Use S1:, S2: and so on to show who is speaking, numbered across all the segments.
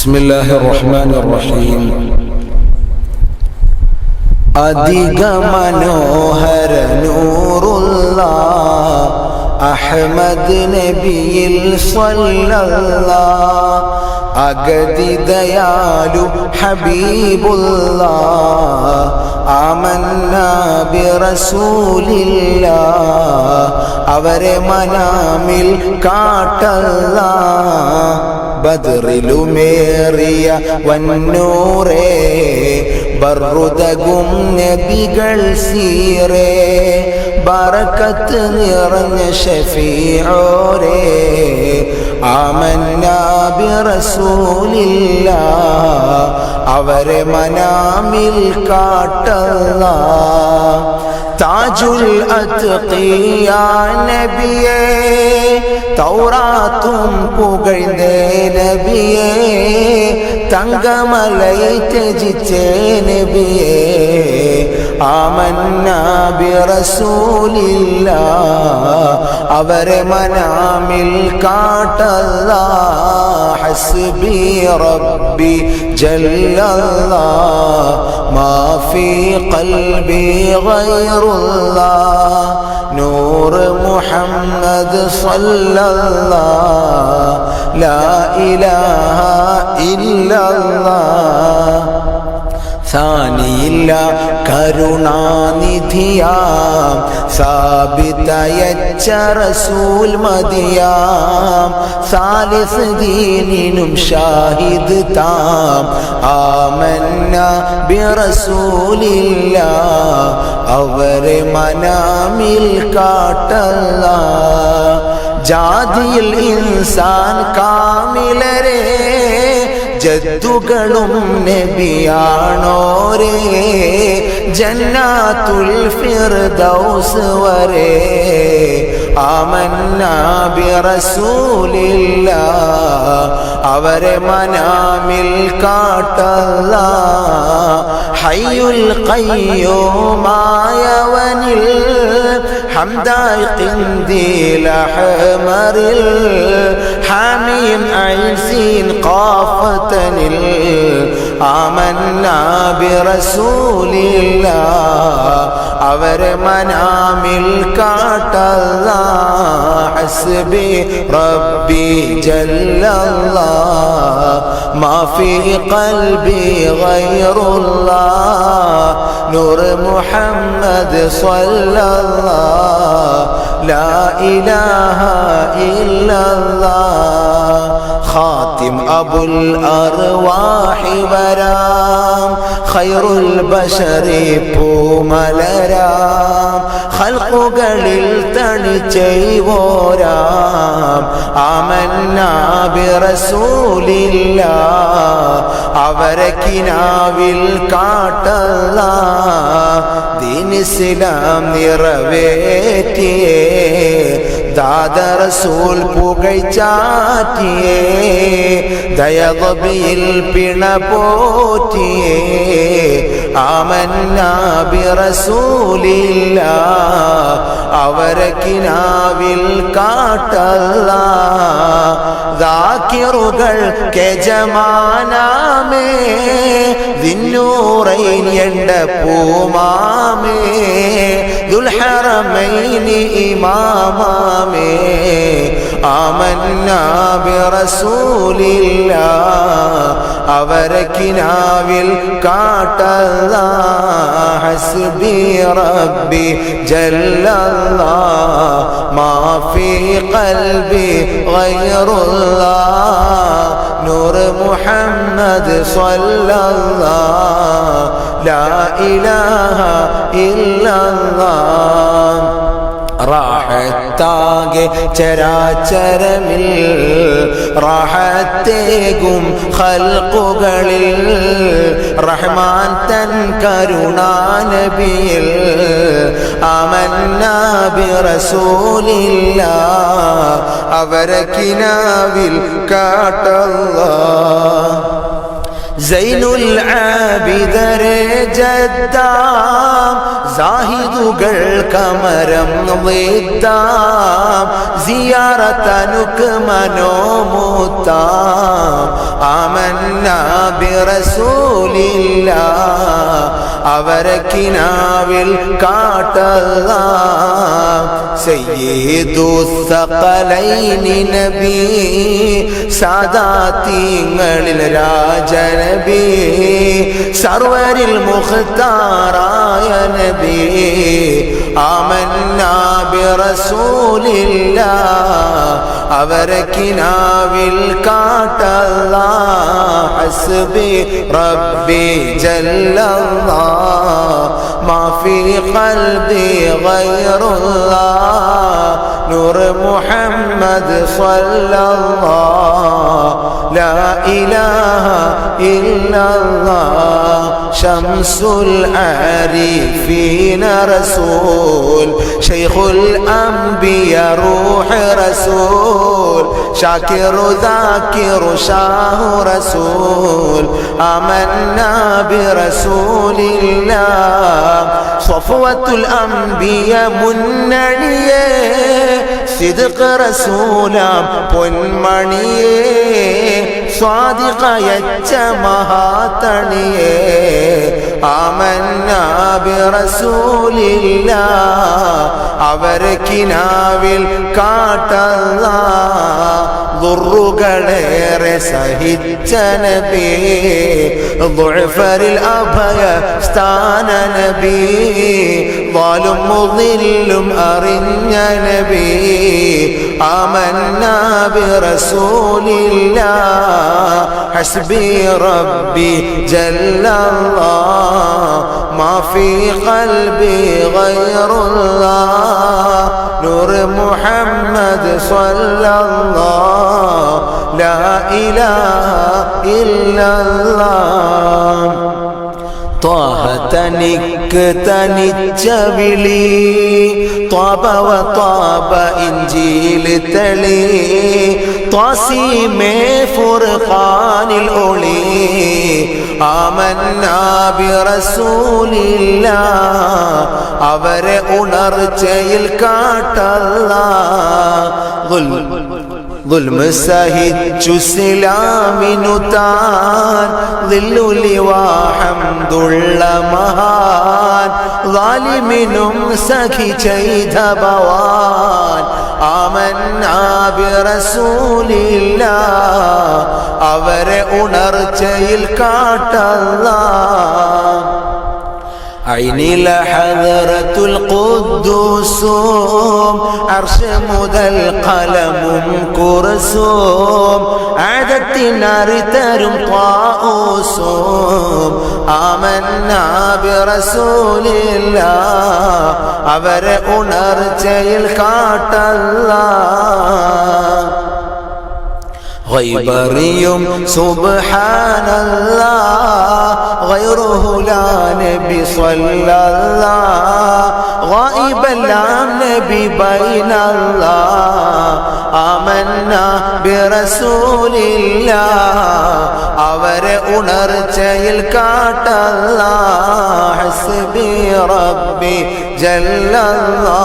S1: ബിസ്മില്ലാഹിർ റഹ്മാനിർ റഹീം. അധിക മനോഹര നൂറുള്ള അഹ്മദ് നബിയിൽ സ്വല്ലല്ലാഹ്, അഗതി ദയാലു ഹബീബുല്ലാഹ്, ആമന്നാ ബിറസൂലില്ലാഹ്, അവരെ മനാമിൽ കാട്ടല്ലാഹ്, ബദറിലുമേറിയ വന്നൂറേ, ബറുദകും നബികൾ സീറേ, ബറക്കത്ത് നിറഞ്ഞ ഷഫീഉരേ, ആമന്നാ ബിറസൂലില്ലാഹ്, അവരെ മനാമിൽ കാട്ടല്ലാഹ്, താജുൽ അത്ഖിയ നബിയേ, തൗറാത്തും പുകഴ്ന്നേ നബിയേ, തങ്കമലൈ ത്യജിച്ചേ നബിയേ, ആമന്നാ ബിറസൂലില്ലാഹ്, അവരെ മനാമിൽ കാട്ടല്ലാഹ്, ഹസ്ബി റബ്ബി ജല്ലല്ലാഹ്, മാ ഫീ ഖൽബി ഗൈറുല്ലാഹ്, നൂർ മുഹമ്മദ് സ്വല്ലല്ലാഹ്, ലാ ഇലാഹ ഇല്ലല്ലാഹ്, സാനിയില്ല കരുണാനിധിയാം, സാബിതയച്ച റസൂൽ മദിയാം, സാലിസ് ദീനിനും ഷാഹിദ് താം, ആമന്നാ ബിറസൂലില്ലാഹ്, അവരെ മനാമിൽ കാട്ടല്ലാഹ്, ജാതിയിൽ ഇൻസാൻ കാമിലരേ, ജദ്ദുകളും നബിയാണോരേ, ജന്നാത്തുൽ ഫിർദൗസ് വരെ, ആമന്നാ ബിറസൂലില്ലാഹ്, അവരെ മനാമിൽ കാട്ടല്ലാഹ്, ഹയ്യുൽ ഖയ്യൂമായവനിൽ ഹംദായി ഖിന്ദീൽ അഹ്മറിൽ, ഹാമീം ഐസീൻ ഖാഫതനിൽ, ആമന്നാ ബിറസൂലില്ലാഹ്, അവരെ മനാമിൽ കാട്ടല്ലാഹ്, ഹസ്ബി റബ്ബി ജല്ലല്ലാഹ്, മാ ഫീ ഖൽബി ഗൈറുല്ലാഹ്, നൂർ മുഹമ്മദ് സ്വല്ലല്ലാഹ്, ലാ ഇലാഹ ഇല്ലല്ലാഹ്, ഖാതിം അബുൽ അർവാഹി വരാം, ഖൈറുൽ ബശരി പൂമലരാം, ഖൽഖുകളിൽ തണിച്ചെയ്വോരാം, ആമന്നാ ബിറസൂലില്ലാഹ്, അവരെ കിനാവിൽ കാട്ടല്ലാഹ്, ദീൻ ഇസ്ലാം നിറവേറ്റിയേ, ദാദ റസൂൽ പുകഴ്ചാറ്റിയേ, ദയദബിയിൽ പിണ പോറ്റിയേ, ആമന്നാ ബിറസൂലില്ലാഹ്, അവരെ കിനാവിൽ കാട്ടല്ലാഹ്, ദാക്കിറുകൾ കെജമാനാമേ, ദിന്നൂറൈൻ എണ്ട പൂമാമേ, ദുൽഹറമൈനി ഇമാമാമേ, ആമന്നാ ബിറസൂലില്ലാഹ്, അവരെ കിനാവിൽ കാട്ടല്ലാഹ്, ഹസ്ബി റബ്ബി ജല്ലല്ലാഹ്, മാ ഫീ ഖൽബി ഗൈറുല്ലാഹ്, നൂർ മുഹമ്മദ് സ്വല്ലല്ലാഹ്, ലാ ഇലാഹ ഇല്ലല്ലാഹ്, റാഹത്താകെ ചരാചരമിൽ, റാഹത്തേകും ഖൽഖുകളിൽ, റഹ്മാൻ തൻ കരുണാനബിയിൽ, ആമന്നാ ബിറസൂലില്ലാഹ്, അവരെ കിനാവിൽ കാട്ടല്ലാഹ്, സൈനുൽ ആബിദരെ ജദ്ദാം, സാഹിദുകൾ കമരം വിദ്ദാം, സിയാറത്തനുക്ക് മനോമൂത്താം, ആമന്നാ ബിറസൂലില്ലാ അവരെ കിനാവിൽ കാട്ടല്ലാ സയ്യിദു സഖലൈനി നബി സാദാതീങ്ങളിൽ രാജനബി സർവരിൽ മുഖ്താറായ നബി ആമന്നാ ബിറസൂലില്ലാ അവരെ കിനാവിൽ കാട്ടല്ലാ ഹസ്ബി റബ്ബി ജല്ലല്ലാ മാ ഫീ ഖൽബി ഗൈറുല്ലാ നൂർ മുഹമ്മദ് സ്വല്ലല്ലാ ലാ ഇലാഹ ഇല്ലല്ലാ ശംസുൽ ആരിഫീന റസൂൽ ശൈഖുൽ അംബിയ റൂഹ് റസൂൽ ശാകിറു ദാകിറു ഷാഹു റസൂൽ ആമന്നാ ബിറസൂലില്ലാ സ്വഫവത്തുൽ അംബിയ മുന്നണിയേ സിദ്ഖ് റസൂലാം പൊന്മണിയേ സ്വാദിഖയച്ച മഹാതണിയേ ആമന്നാ ബിറസൂലില്ലാ അവരെ കിനാവിൽ കാട്ടല്ലാ ദുർറുകളേറെ സഹിച്ച നബി ദുഅഫറിൽ അഭയ സ്ഥാന നബി വാലും മുദില്ലും അറിഞ്ഞ നബി ആമന്നാ ബിറസൂലില്ലാ ഹസ്ബി റബ്ബി ജല്ലല്ലാ മാ ഫീ ഖൽബി ഗൈറുല്ലാ നൂർ മുഹമ്മദ് സ്വല്ലല്ലാ ലാ ഇലാഹ ഇല്ലല്ലാ ത്വാഹ തനിക്ക് തനിച്ച വിളി ത്വാബ വ ത്വാബ ഇഞ്ചീൽ തളി ത്വാസീമേ ഫുർഖാനിൽ ഒളി ആമന്നാ ബിറസൂലില്ലാ അവരെ ഉണർച്ചയിൽ കാട്ടല്ലാ ظلم സഹിച്ചു ഇസ്ലാമിനു താൻ ദില്ലുലിവാ ഹംദുള്ള മഹാൻ ളാലിമിനും സഖി ചെയ്ത ഭവാൻ ആമന്നാ ബിറസൂലില്ലാ അവരെ ഉണർച്ചയിൽ കാട്ടല്ലാ ഐനില ഹദറത്തുൽ ഖുദ്ദൂസും അർശ് മുതൽ ഖലമും കുർസും ആദത്തിനറി തരും ത്വാഊസും ആമന്നാ ബിറസൂലില്ലാ അവരെ ഉണർച്ചയിൽ കാട്ടല്ലാ ഗൈബറിയും സുബ്ഹാനല്ലാഹ് ഗൈറുഹു ലാ നബി സ്വല്ലല്ലാഹ് ഗായിബല്ലാം നബി ബൈനല്ലാഹ് ആമന്നാ ബിറസൂലില്ലാ അവരെ ഉണർച്ചയിൽ കാട്ടല്ലാ ഹസ്ബി റബ്ബി ജല്ലല്ലാ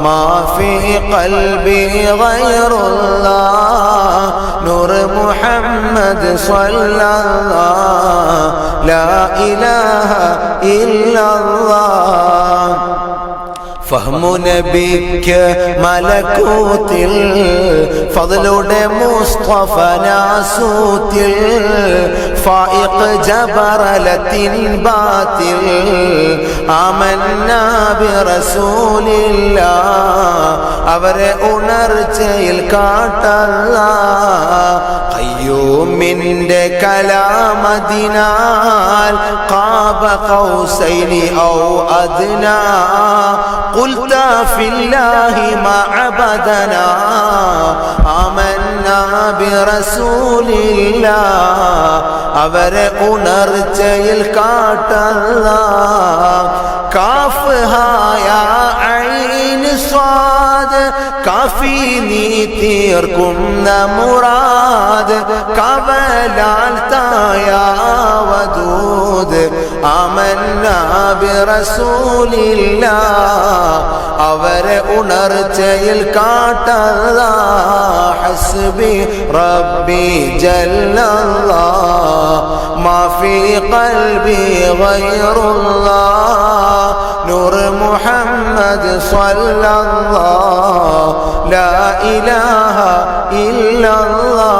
S1: മാ ഫീ ഖൽബി ഗൈറുല്ലാ നൂർ മുഹമ്മദ് സ്വല്ലല്ലാ ലാ ഇലാഹ ഇല്ലല്ലാ ഫഹ്മു നബിക്ക് മലക്കൂത്തിൽ ഫദ്ലുടെ മുസ്തഫ നാസൂത്തിൽ ഫായിഖ് ജബറലത്തിൻ ബാത്തിൽ ആമന്നാ ബിറസൂലില്ലാ അവരെ ഉണർച്ചയിൽ കാട്ടല്ലാ ഖയ്യൂമിന്റെ കലാമദിനാൽ ഖാബ ഖൗസൈനി ഔ അദ്നാ قلت في الله ما عبدنا آمنا برسول الله അവരെ ഉണർച്ചയിൽ കാട്ടല്ലാ കാഫ് ഹായ ഐൻ സ്വാദ് കാഫി നീ തീർക്കുന്ന മുറാദ് കവലാൽ തായാവദൂദ് ആമന്നാ ബിറസൂലില്ലാ അവരെ ഉണർച്ചയിൽ കാട്ടല്ലാ ഹസ്ബി റബ്ബി ജല്ലല്ലാ മാ ഫീ ഖൽബി ഗൈറുല്ലാ നൂർ മുഹമ്മദ് സ്വല്ലല്ലാ ലാ ഇലാഹ ഇല്ലല്ലാ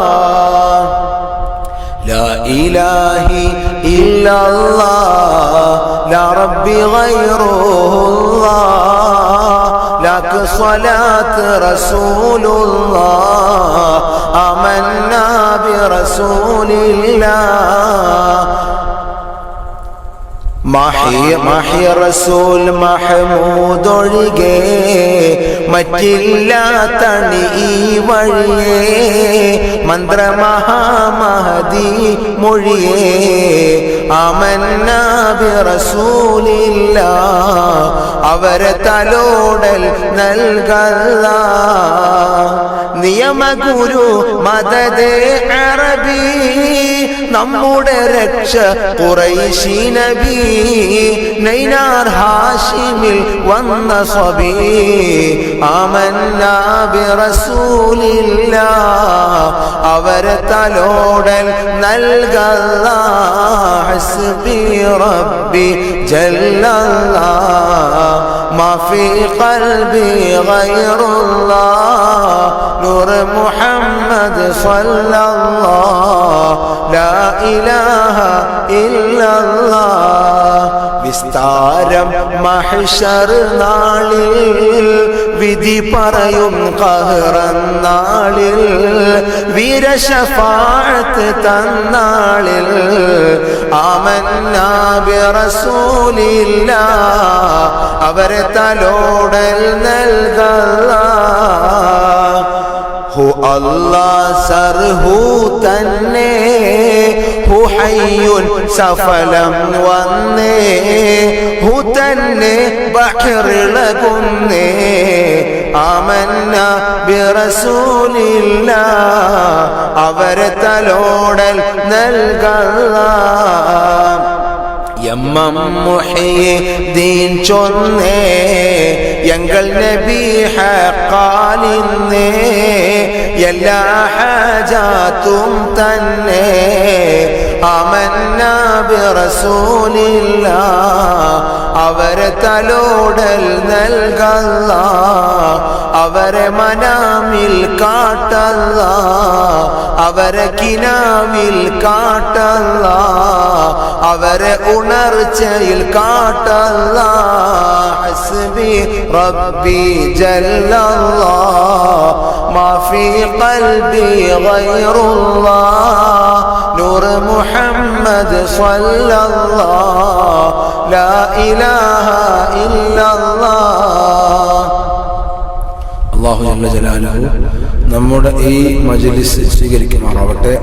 S1: لا إله إلا الله لا ربي غيره الله لك صلاة رسول الله آمنا برسول الله മാഹി റസൂൽ മഹ്മൂദ് ഒഴികെ മറ്റില്ല തണി ഈ വഴിയേ മന്ത്രമഹാമഹദി മൊഴിയേ ആമന്നാ ബിറസൂലില്ലാ അവരെ തലോടൽ നൽകല്ലാ നിയമഗുരു മദദേ അറബി നമ്മുടെ രക്ഷ ഖുറൈശി നബി നൈനാർ ഹാഷിമിൽ വന്ന സബി ആമന്നാ ബിറസൂലില്ലാ അവരെ തലോടൽ നൽകല്ലാ ഹസ്ബി റബ്ബി ജല്ലല്ലാ മാ ഫീ ഖൽബി ഗൈറുല്ലാ നൂർ മുഹമ്മദ് സ്വല്ലല്ലാ ലാ ഇലാഹ ഇല്ലല്ലാ വിസ്താരം മഹ്ശർ നാളിൽ വിധി പറയും ഖഹ്റൻ നാളിൽ വീരശഫാഅത്ത് തന്നാളിൽ ആമന്നാ ബിറസൂലില്ലാ അവരെ തലോടൽ നൽകല്ലാ ഹു അല്ലാഹ് സർഹു തന്നെ ഹു ഹയ്യുൻ സഫലം വന്നേ ഹു തന്നെ ബഹറിളകുന്നേ ആമന്നാ ബിറസൂലില്ലാ അവരെ തലോടൽ നൽകല്ലാ യമ്മം മുഹീദ്ദീൻ ചൊന്നേ എങ്കൾ നബി ഹഖാലിന്നേ എല്ലാ ഹാജാത്തും തന്നെ ആമന്നാ ബിറസൂലില്ലാ അവരെ തലോടൽ നൽകല്ലാ അവരെ മനാമിൽ കാട്ടല്ലാ അവരെ കിനാവിൽ കാട്ടല്ലാ അവരെ ഉണർച്ചയിൽ കാട്ടല്ലാ ഹസ്ബി റബ്ബി ജല്ലല്ലാ മാ ഫീ ഖൽബി ഗൈറുല്ലാ നൂർ മുഹമ്മദ് സ്വല്ലല്ലാ ലാ ഇലാഹ ഇല്ലല്ലാ അല്ലാഹു ജല്ല ജലാലുഹു നമ്മുടെ ഈ മജ്ലിസ് സ്വീകരിക്കുമാറാവട്ടെ.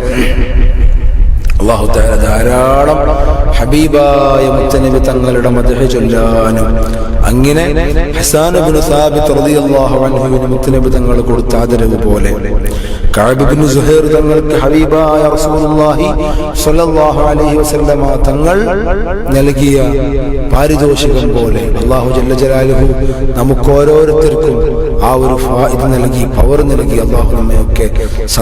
S1: അല്ലാഹു തആല ധാരാളം ഹബീബായ മുത്തനബി തങ്ങളുടെ മദ്ഹ് ചൊല്ലാനും അങ്ങനെ ഹസ്സാൻ ഇബ്നു സാബിത്ത് റളിയല്ലാഹു അൻഹുവിന് മുത്തനബി തങ്ങൾ കൊടുത്ത ആദരവ് പോലെ കഅബ് ഇബ്നു സുഹൈർ തങ്ങൾക്ക് ഹബീബായ റസൂലുള്ളാഹി സ്വല്ലല്ലാഹു അലൈഹി വസല്ലമ തങ്ങൾ നൽകിയ പാരിതോഷികം പോലെ അല്ലാഹു ജല്ല ജലാലുഹു നമുക്ക് ഓരോരുത്തർക്കും ആ ഒരു ഫായിദ നൽകി പവർ നൽകി അല്ലാഹു നമ്മയൊക്കെ